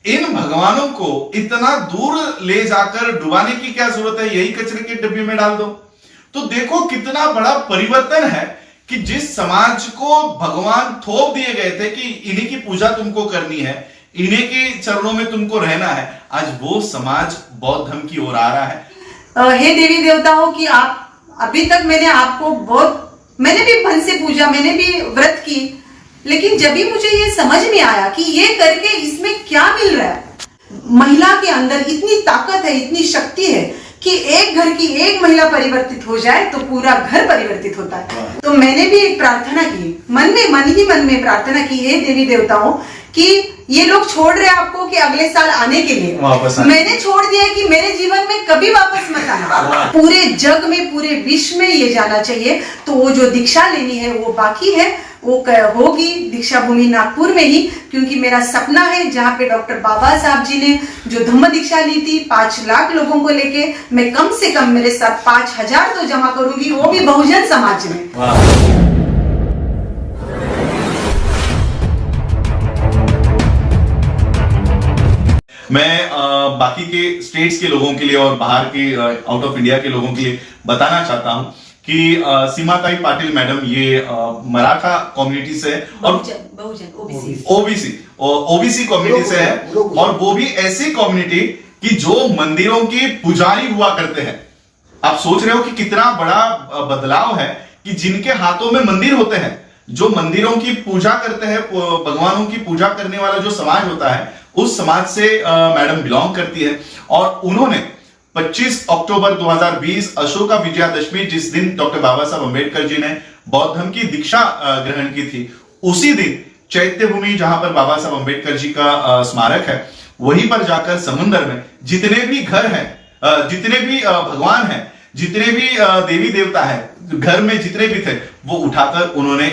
इन भगवानों को इतना दूर ले जाकर डुबाने की क्या जरूरत है, यही कचरे के डिब्बे में डाल दो। तो देखो कितना बड़ा परिवर्तन है कि जिस समाज को भगवान थोप दिए गए थे कि इन्हीं की पूजा तुमको करनी है, इन्हीं के चरणों में तुमको रहना है, आज वो समाज बौद्ध धर्म की ओर आ रहा है। हे देवी देवताओं की आप अभी तक मैंने भी मन से पूजा, मैंने भी व्रत की, लेकिन जब भी मुझे ये समझ में आया कि ये करके इसमें क्या मिल रहा है। महिला के अंदर इतनी ताकत है, इतनी शक्ति है कि एक घर की एक महिला परिवर्तित हो जाए तो पूरा घर परिवर्तित होता है। तो मैंने भी एक प्रार्थना की, मन में प्रार्थना की, हे देवी देवताओं कि ये लोग छोड़ रहे हैं आपको कि अगले साल आने के लिए, मैंने छोड़ दिया कि मेरे जीवन में कभी वापस मत आना। पूरे जग में, पूरे विश्व में ये जाना चाहिए। तो वो जो दीक्षा लेनी है वो बाकी है, वो होगी दीक्षा भूमि नागपुर में ही, क्योंकि मेरा सपना है जहाँ पे डॉक्टर बाबा साहब जी ने जो धम्म दीक्षा ली थी 5 लाख लोगों को लेके, मैं कम से कम मेरे साथ 5000 तो जमा करूंगी, वो भी बहुजन समाज में। मैं बाकी के स्टेट्स के लोगों के लिए और बाहर के आउट ऑफ इंडिया के लोगों के लिए बताना चाहता हूं कि सीमाताई पाटिल मैडम ये मराठा कम्युनिटी से और ओबीसी कम्युनिटी से है, और वो भी ऐसी कम्युनिटी कि जो मंदिरों के पुजारी हुआ करते हैं। आप सोच रहे हो कि कितना बड़ा बदलाव है कि जिनके हाथों में मंदिर होते हैं, जो मंदिरों की पूजा करते हैं, भगवानों की पूजा करने वाला जो समाज होता है, उस समाज से मैडम बिलोंग करती है। और उन्होंने 25 अक्टूबर 2020 अशोका विजयादशमी, जिस दिन डॉक्टर बाबा साहब अम्बेडकर जी ने बौद्ध धर्म की दीक्षा ग्रहण की थी, उसी दिन चैत्य भूमि, जहां पर बाबा साहब अम्बेडकर जी का स्मारक है, वहीं पर जाकर समुद्र में जितने भी घर हैं, जितने भी भगवान हैं, जितने भी देवी देवता है, घर में जितने भी थे, वो उठाकर उन्होंने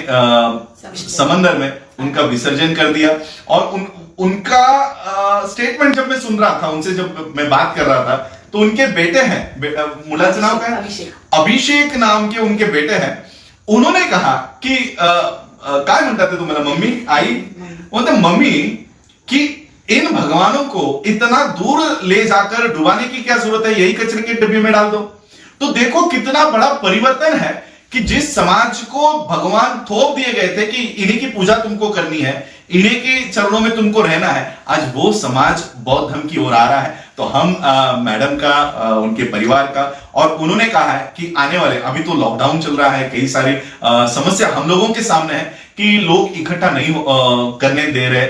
समंदर में उनका विसर्जन कर दिया। और उनका स्टेटमेंट जब मैं सुन रहा था, उनसे जब मैं बात कर रहा था, तो उनके बेटे हैं, मुलाचं नाव काय, अभिषेक नाम के उनके बेटे हैं। उन्होंने कहा कि काय म्हणतात तुम्हाला, मम्मी, आई, बोलते मम्मी कि इन भगवानों को इतना दूर ले जाकर डुबाने की क्या जरूरत है, यही कचरे के डिब्बे में डाल दो। तो देखो कितना बड़ा परिवर्तन है कि जिस समाज को भगवान थोप दिए गए थे कि इन्हीं की पूजा तुमको करनी है, इन्हीं के चरणों में तुमको रहना है, आज वो समाज बौद्ध धर्म की ओर आ रहा है। तो हम मैडम का, उनके परिवार का, और उन्होंने कहा है कि आने वाले, अभी तो लॉकडाउन चल रहा है, कई सारी समस्या हम लोगों के सामने है कि लोग इकट्ठा नहीं करने दे रहे।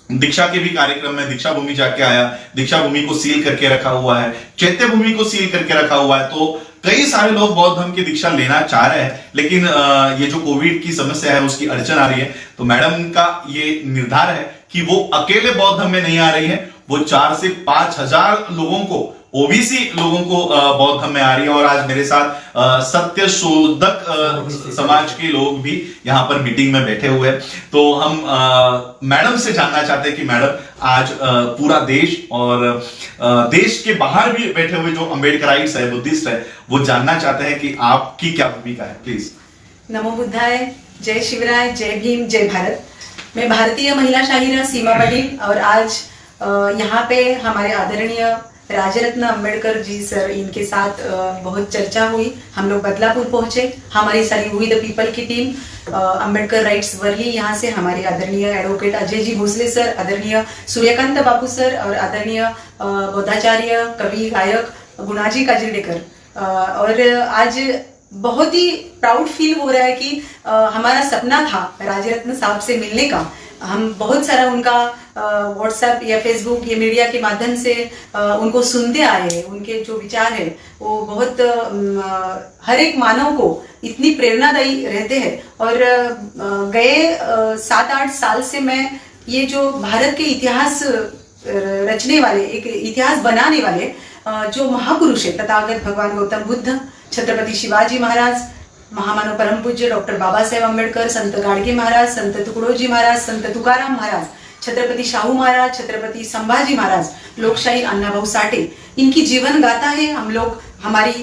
दीक्षा के भी कार्यक्रम में दीक्षा भूमि जाके आया, दीक्षा भूमि को सील करके रखा हुआ है, चैत्य भूमि को सील करके रखा हुआ है। तो कई सारे लोग बौद्ध धर्म की दीक्षा लेना चाह रहे हैं, लेकिन ये जो कोविड की समस्या है उसकी अड़चन आ रही है। तो मैडम का ये निर्धार है कि वो अकेले बौद्ध धर्म में नहीं आ रही है, वो 4 से 5 हजार लोगों को, ओबीसी लोगों को बौद्ध धर्म में आ रही है। और आज मेरे साथ सत्य शोधक समाज के लोग भी यहाँ पर मीटिंग में बैठे हुए हैं। तो हम मैडम से जानना चाहते हैं कि मैडम, आज पूरा देश और देश के बाहर भी बैठे हुए जो अम्बेडकराइट्स है, बुद्धिस्ट है, वो जानना चाहते हैं कि आपकी क्या भूमिका है, प्लीज। नमो बुद्धाय, जय शिवराय, जय भीम, जय भारत। मैं भारतीय महिला शाहिरा सीमा पाटिल, और आज यहाँ पे हमारे आदरणीय राजरत्न अम्बेडकर जी सर, इनके साथ बहुत चर्चा हुई। हम लोग बदलापुर पहुंचे, हमारी सारी वी द पीपल की टीम, अम्बेडकर राइट्स वर्ली यहाँ से हमारे आदरणीय एडवोकेट अजय जी भोसले सर, आदरणीय सूर्यकांत बापू सर, और आदरणीय बौद्धाचार्य कवि गायक गुणाजी काजिरडेकर। और आज बहुत ही प्राउड फील हो रहा है कि हमारा सपना था राजरत्न साहब से मिलने का। हम बहुत सारा उनका व्हाट्सएप या फेसबुक या मीडिया के माध्यम से उनको सुनते आए हैं। उनके जो विचार है वो बहुत हर एक मानव को इतनी प्रेरणादायी रहते हैं। और गए 7-8 साल से मैं ये जो भारत के इतिहास रचने वाले, एक इतिहास बनाने वाले जो महापुरुष है, तथागत भगवान गौतम बुद्ध, छत्रपति शिवाजी महाराज, महामानव परम पूज्य डॉक्टर बाबा साहेब अम्बेडकर, संत गाडगे महाराज, संत तुकडोजी महाराज, संत तुकाराम महाराज, छत्रपति शाहू महाराज, छत्रपति संभाजी महाराज, लोकशाही अण्णाभाऊ साठे, इनकी जीवन गाथा है हम लोग हमारी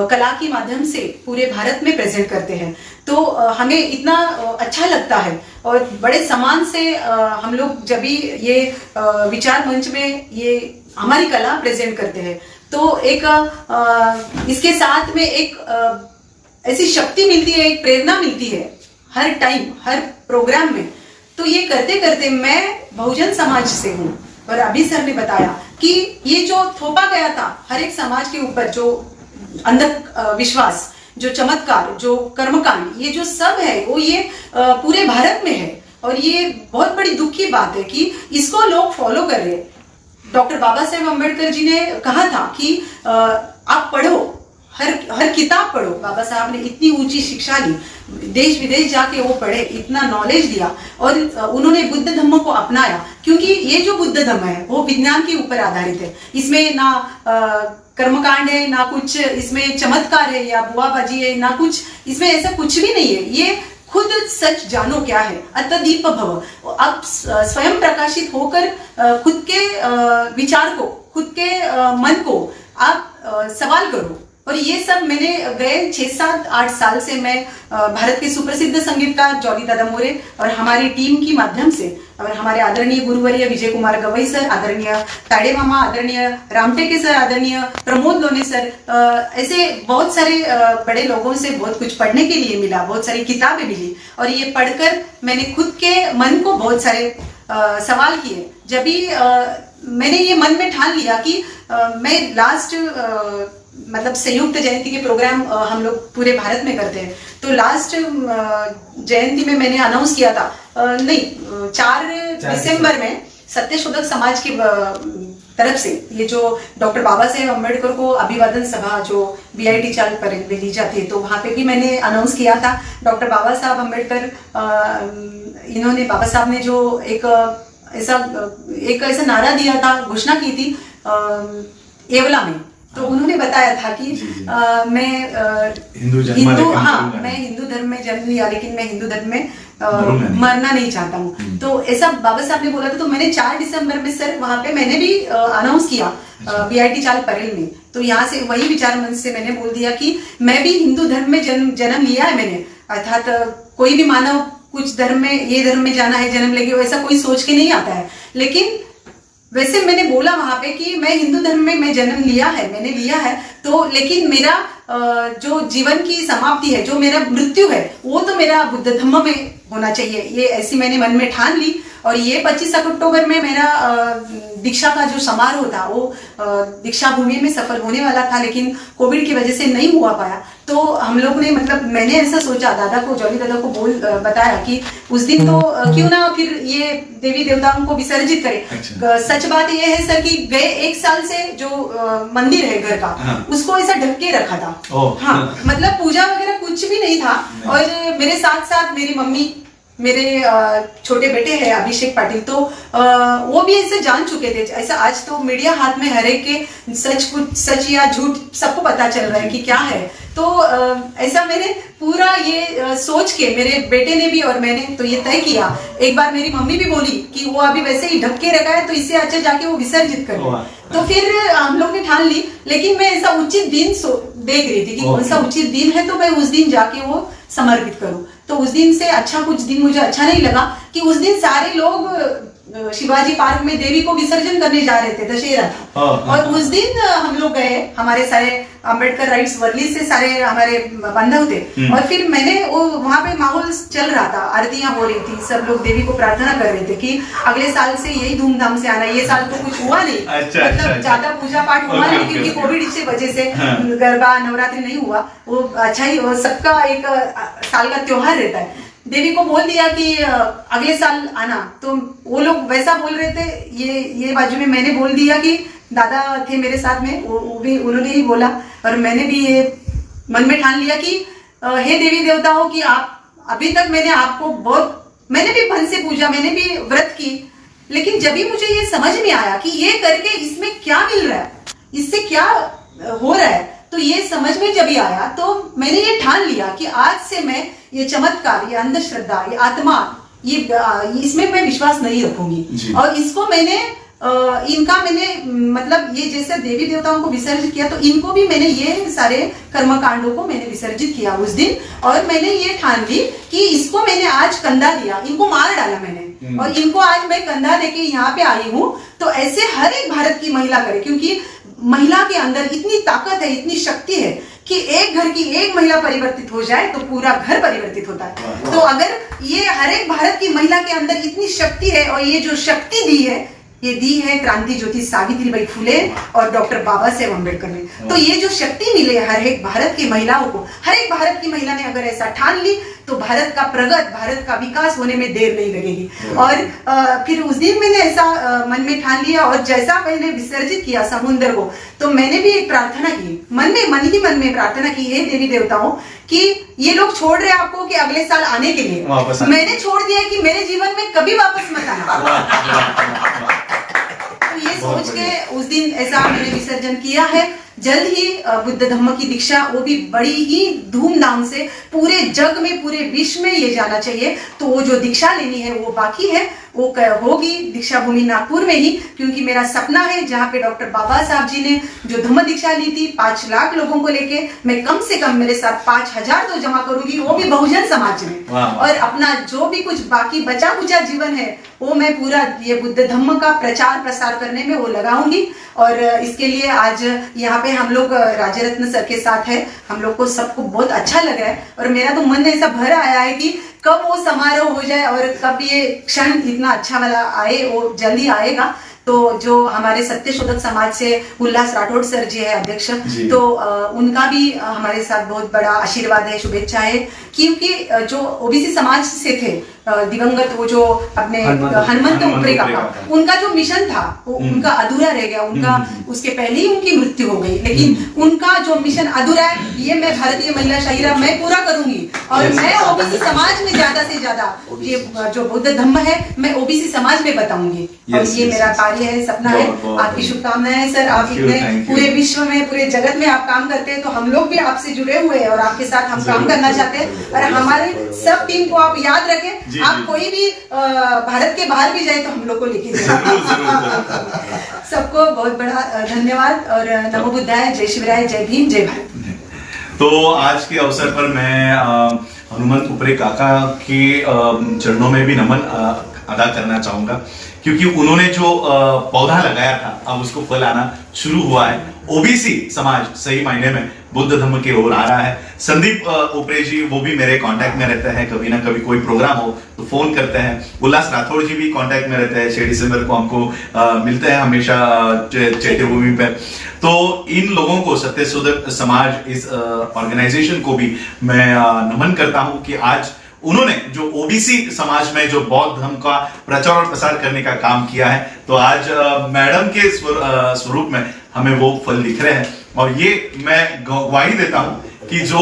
कला के माध्यम से पूरे भारत में प्रेजेंट करते हैं। तो हमें इतना अच्छा लगता है और बड़े सम्मान से हम लोग जब भी ये विचार मंच में ये हमारी कला प्रेजेंट करते हैं तो एक इसके साथ में एक ऐसी शक्ति मिलती है, एक प्रेरणा मिलती है हर टाइम हर प्रोग्राम में। तो ये करते करते मैं बहुजन समाज से हूँ और अभी सर ने बताया कि ये जो थोपा गया था हर एक समाज के ऊपर, जो अंध विश्वास, जो चमत्कार, जो कर्मकांड, ये जो सब है वो ये पूरे भारत में है और ये बहुत बड़ी दुख की बात है कि इसको लोग फॉलो कर रहे हैं। डॉक्टर बाबा साहेब अम्बेडकर जी ने कहा था कि आप पढ़ो, हर किताब पढ़ो। बाबा साहब ने इतनी ऊंची शिक्षा ली, देश विदेश जाके वो पढ़े, इतना नॉलेज दिया और उन्होंने बुद्ध धम्म को अपनाया, क्योंकि ये जो बुद्ध धम्म है वो विज्ञान के ऊपर आधारित है। इसमें ना कर्मकांड है, ना कुछ इसमें चमत्कार है या बुआबाजी है, ना कुछ इसमें ऐसा कुछ भी नहीं है। ये खुद सच जानो क्या है, अतदीप भव। अब स्वयं प्रकाशित होकर खुद के विचार को, खुद के मन को आप सवाल करो। और ये सब मैंने गए 6, 7, 8 साल से मैं भारत के सुप्रसिद्ध संगीतकार जॉली दादा मोरे और हमारी टीम की माध्यम से और हमारे आदरणीय गुरुवर्य विजय कुमार गवई सर, आदरणीय ताड़े मामा, आदरणीय रामटेके सर, आदरणीय प्रमोद लोने सर, ऐसे बहुत सारे बड़े लोगों से बहुत कुछ पढ़ने के लिए मिला, बहुत सारी किताबें मिली और ये पढ़कर मैंने खुद के मन को बहुत सारे सवाल किए। जब भी मैंने ये मन में ठान लिया कि मैं लास्ट मतलब संयुक्त जयंती के प्रोग्राम हम लोग पूरे भारत में करते हैं, तो लास्ट जयंती में मैंने अनाउंस किया था 4 दिसंबर में सत्यशोधक समाज की तरफ से ये जो डॉक्टर बाबा साहेब अम्बेडकर को अभिवादन सभा जो BIT चाल पर ली जाती है, तो वहां पे भी मैंने अनाउंस किया था। डॉक्टर बाबा साहब अम्बेडकर इन्होंने, बाबा साहब ने जो एक ऐसा नारा दिया था, घोषणा की थी एवला में, तो उन्होंने बताया था कि मैं हिंदू धर्म में जन्म लिया लेकिन मैं हिंदू धर्म में मरना नहीं चाहता हूँ। तो ऐसा बाबा साहब ने बोला था। तो मैंने 4 दिसंबर में सर वहां पे मैंने भी अनाउंस किया BIT चाल परेल में। तो यहाँ से वही विचार मंच से मैंने बोल दिया कि मैं भी हिंदू धर्म में जन्म लिया है मैंने, अर्थात कोई भी मानव कुछ धर्म में, ये धर्म में जाना है जन्म लेके, वैसा कोई सोच के नहीं आता है। लेकिन वैसे मैंने बोला वहां पे कि मैं हिंदू धर्म में मैं जन्म लिया है, मैंने लिया है, तो लेकिन मेरा जो जीवन की समाप्ति है, जो मेरा मृत्यु है, वो तो मेरा बुद्ध धम्म में होना चाहिए। ये ऐसी मैंने मन में ठान ली। और ये 25 अक्टूबर में मेरा दीक्षा का जो समारोह था वो दीक्षा भूमि में सफल होने वाला था, लेकिन कोविड की वजह से नहीं हुआ पाया। तो हम लोग ने, मतलब मैंने ऐसा सोचा, दादा को, जॉली दादा को बताया कि उस दिन तो क्यों ना फिर ये देवी देवताओं को विसर्जित करें। सच बात ये है सर कि गए 1 साल से जो मंदिर है घर का, उसको ऐसा ढक के रखा था। हाँ, मतलब पूजा वगैरह कुछ भी नहीं था। और मेरे साथ साथ मेरी मम्मी, मेरे छोटे बेटे हैं अभिषेक पाटिल, तो वो भी ऐसे जान चुके थे। ऐसा आज तो मीडिया हाथ में हर एक के सच या झूठ सबको पता चल रहा है कि क्या है। तो ऐसा मैंने पूरा ये सोच के, मेरे बेटे ने भी और मैंने तो ये तय किया। एक बार मेरी मम्मी भी बोली कि वो अभी वैसे ही ढक के रखा है, तो इससे अच्छा जाके वो विसर्जित कर। तो फिर हम लोग ने ठान ली, लेकिन मैं ऐसा उचित दिन देख रही थी कि कौन सा उचित दिन है, तो मैं उस दिन जाके वो समर्पित करूं। तो उस दिन से अच्छा कुछ दिन मुझे अच्छा नहीं लगा कि उस दिन सारे लोग शिवाजी पार्क में देवी को विसर्जन करने जा रहे थे, दशहरा था। और उस दिन हम लोग गए, हमारे सारे अम्बेडकर राइट्स वर्ली से सारे हमारे बांधव थे। और फिर मैंने वो वहां पे माहौल चल रहा था, आरतियां हो रही थी, सब लोग देवी को प्रार्थना कर रहे थे कि अगले साल से यही धूमधाम से आना। ये साल तो कुछ हुआ नहीं, मतलब ज्यादा पूजा पाठ हुआ नहीं, क्योंकि कोविड की वजह से गरबा नवरात्रि नहीं हुआ। वो अच्छा ही, सबका एक साल का त्योहार रहता है। देवी को बोल दिया कि अगले साल आना, तो वो लोग वैसा बोल रहे थे। ये बाजू में मैंने बोल दिया कि दादा थे मेरे साथ में, वो भी उन्होंने ही बोला। और मैंने भी ये मन में ठान लिया कि हे देवी देवताओं की, आप अभी तक मैंने आपको मैंने भी मन से पूजा, मैंने भी व्रत की, लेकिन जब भी मुझे ये समझ में आया कि ये करके इसमें क्या मिल रहा है, इससे क्या हो रहा है, तो ये समझ में जब ही आया तो मैंने ये ठान लिया कि आज से मैं ये चमत्कार, ये अंधश्रद्धा, ये आत्मा, ये इसमें मैं विश्वास नहीं रखूंगी। और इसको मैंने इनका मैंने मतलब ये जैसे देवी देवताओं को विसर्जित किया, तो इनको भी मैंने ये सारे कर्मकांडों को मैंने विसर्जित किया उस दिन। और मैंने ये ठान ली कि इसको मैंने आज कंधा दिया, इनको मार डाला मैंने, और इनको आज मैं कंधा लेके यहाँ पे आई हूँ। तो ऐसे हर एक भारत की महिला करे, क्योंकि महिला के अंदर इतनी ताकत है, इतनी शक्ति है कि एक घर की एक महिला परिवर्तित हो जाए तो पूरा घर परिवर्तित होता है। तो अगर ये हर एक भारत की महिला के अंदर इतनी शक्ति है, और ये जो शक्ति दी है, ये दी है क्रांति ज्योति सावित्रीबाई फुले और डॉक्टर बाबा साहेब अम्बेडकर ने। तो ये जो शक्ति मिले हर एक भारत की महिलाओं को, हर एक भारत की महिला ने अगर ऐसा ठान ली तो भारत का प्रगत, भारत का विकास होने में देर नहीं लगेगी। और फिर उस दिन मैंने ऐसा मन में ठान लिया, और जैसा मैंने विसर्जित किया समुद्र को, तो मैंने भी एक प्रार्थना की, मन ही मन में प्रार्थना की, हे देवी देवताओं कि ये लोग छोड़ रहे आपको कि अगले साल आने के लिए, मैंने छोड़ दिया कि मेरे जीवन में कभी वापस मत आना। तो ये सोच के उस दिन ऐसा मैंने विसर्जन किया है। जल्द ही बुद्ध धम्म की दीक्षा, वो भी बड़ी ही धूमधाम से पूरे जग में, पूरे विश्व में ये जाना चाहिए। तो वो जो दीक्षा लेनी है वो बाकी है, वो होगी दीक्षा भूमि नागपुर में ही, क्योंकि मेरा सपना है जहाँ पे डॉक्टर बाबा साहब जी ने जो धम्म दीक्षा ली थी 5 लाख लोगों को लेके, मैं कम से कम मेरे साथ 5000 तो जमा करूंगी, वो भी बहुजन समाज में। और अपना जो भी कुछ बाकी बचा कुचा जीवन है वो मैं पूरा ये बुद्ध धम्म का प्रचार प्रसार करने में वो लगाऊंगी। और इसके लिए आज यहाँ पे हम लोग राजरत्न सर के साथ है, हम लोग को सबको बहुत अच्छा लग रहा है, और मेरा तो मन ऐसा भर आया है कि कब वो समारोह हो जाए और कब ये क्षण इतना अच्छा वाला आए, वो जल्दी आएगा। तो जो हमारे सत्यशोधक समाज से उल्लास राठौड़ सर जी है अध्यक्ष, तो उनका भी हमारे साथ बहुत बड़ा आशीर्वाद है, शुभेच्छा है, क्योंकि जो ओबीसी समाज से थे दिवंगत वो जो अपने हनुमंत उपरे काका, उनका जो मिशन था वो उनका अधूरा रह गया, उनका उसके पहले ही उनकी मृत्यु हो गई, लेकिन उनका जो मिशन अधूरा है ये मैं भारतीय महिला शाहिरा मैं पूरा करूंगी। और मैं ओबीसी समाज में ज्यादा से ज्यादा ये जो बुद्ध धम्म है मैं ओबीसी समाज में बताऊंगी, और ये मेरा कार्य है, सपना है। आपकी शुभकामनाएं सर, आप इतने पूरे विश्व में, पूरे जगत में आप काम करते हैं, तो हम लोग भी आपसे जुड़े हुए हैं और आपके साथ हम काम करना चाहते हैं। और हमारे सब टीम को आप याद रखें, आप कोई भी भारत के बाहर भी जाए तो हम लोग को लेके जाए। सबको बहुत बड़ा धन्यवाद, और नमो बुद्धाय, जय शिवराय, जय भीम, जय भारत। तो आज के अवसर पर मैं हनुमंत उपरे काका के चरणों में भी नमन अदा करना चाहूंगा, क्योंकि उन्होंने जो पौधा लगाया था अब उसको फल आना शुरू हुआ है। ओबीसी समाज सही मायने में बुद्ध धम्म की ओर आ रहा है। संदीप उपरे जी वो भी मेरे कांटेक्ट में रहते हैं, कभी ना कभी कोई प्रोग्राम हो तो फोन करते हैं। उल्लास राठौड़ जी भी कांटेक्ट में रहते हैं, 6 दिसंबर को हमको मिलते हैं हमेशा चैत्यभूमि पे। तो इन लोगों को, सत्यशोधक समाज, इस ऑर्गेनाइजेशन को भी मैं नमन करता हूं कि आज उन्होंने जो ओबीसी समाज में जो बौद्ध धर्म का प्रचार और प्रसार करने का काम किया है, तो आज मैडम के स्वरूप में हमें वो फल दिख रहे हैं। और ये मैं गवाही देता हूं कि जो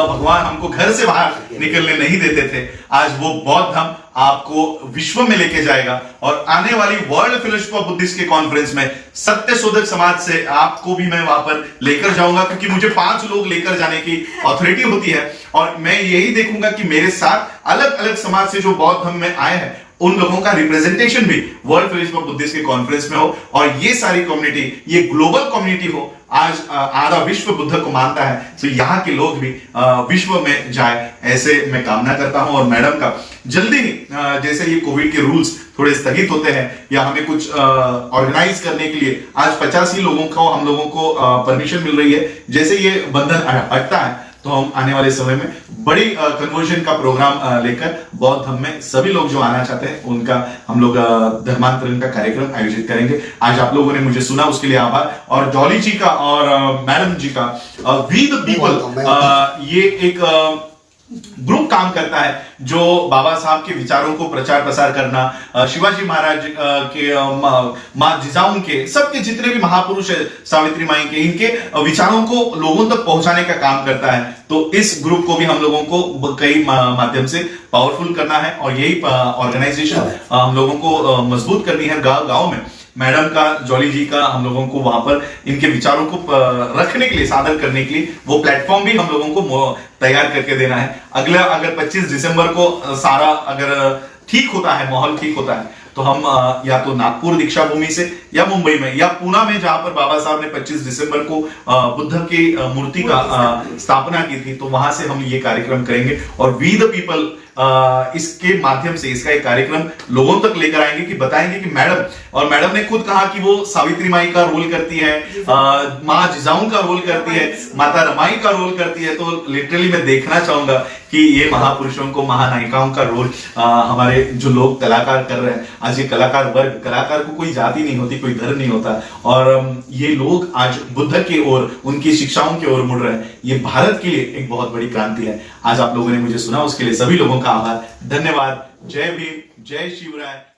भगवान हमको घर से बाहर निकलने नहीं देते थे, आज वो बौद्ध धर्म आपको विश्व में लेके जाएगा। और आने वाली वर्ल्ड फेलोशिप ऑफ बुद्धिस्ट के कॉन्फ्रेंस में सत्यशोधक समाज से आपको भी मैं वहां पर लेकर जाऊंगा, क्योंकि मुझे 5 लोग लेकर जाने की अथॉरिटी होती है। और मैं यही देखूंगा कि मेरे साथ अलग अलग समाज से जो बौद्ध धर्म में आए हैं उन लोगों का रिप्रेजेंटेशन भी वर्ल्ड फेलोशिप ऑफ बुद्धिस्ट के कॉन्फ्रेंस में हो, और ये सारी कम्युनिटी, ये ग्लोबल कम्युनिटी हो। आज आधा विश्व बुद्ध को मानता है, तो यहाँ के लोग भी विश्व में जाए, ऐसे मैं कामना करता हूं। और मैडम का जल्दी ही जैसे ये कोविड के रूल्स थोड़े स्थगित होते हैं या हमें कुछ ऑर्गेनाइज करने के लिए आज 85 लोगों को, हम लोगों को परमिशन मिल रही है, जैसे ये बंधन हटता है तो हम आने वाले समय में बड़ी कन्वर्जन का प्रोग्राम लेकर बौद्ध धर्म में सभी लोग जो आना चाहते हैं उनका हम लोग धर्मांतरण का कार्यक्रम आयोजित करेंगे। आज आप लोगों ने मुझे सुना, उसके लिए आभार। और जॉली जी का और मैडम जी का, वी द पीपल, ये एक ग्रुप काम करता है जो बाबा साहब के विचारों को प्रचार प्रसार करना, शिवाजी महाराज के, मां जिजाऊ के, सबके जितने भी महापुरुष है, सावित्री माई के, इनके विचारों को लोगों तक पहुंचाने का काम करता है। तो इस ग्रुप को भी हम लोगों को कई माध्यम से पावरफुल करना है, और यही ऑर्गेनाइजेशन हम लोगों को मजबूत करनी है गांव गांव में। मैडम का, जॉली जी का, हम लोगों को वहां पर इनके विचारों को रखने के लिए, सादर करने के लिए वो प्लेटफॉर्म भी हम लोगों को तैयार करके देना है। अगला अगर 25 दिसंबर को सारा अगर ठीक होता है, माहौल ठीक होता है, तो हम या तो नागपुर दीक्षा भूमि से या मुंबई में या पुणे में, जहां पर बाबा साहब ने 25 दिसंबर को बुद्ध की मूर्ति का स्थापना की थी, तो वहां से हम ये कार्यक्रम करेंगे और वी द पीपल इसके माध्यम से इसका एक कार्यक्रम लोगों तक लेकर आएंगे कि बताएंगे कि मैडम ने खुद कहा कि वो सावित्री माई का रोल करती है, माँ जिजाऊ का रोल करती है, माता रमाई का रोल करती है। तो लिटरली मैं देखना चाहूंगा कि ये महापुरुषों को, महानायिकाओं का रोल हमारे जो लोग कलाकार कर रहे हैं। आज ये कलाकार को कोई जाति नहीं होती, कोई धर्म नहीं होता, और ये लोग आज बुद्ध की ओर, उनकी शिक्षाओं की ओर मुड़ रहे हैं। ये भारत के लिए एक बहुत बड़ी क्रांति है। आज आप लोगों ने मुझे सुना, उसके लिए सभी लोगों का आभार, धन्यवाद। जय भीम, जय शिवराय।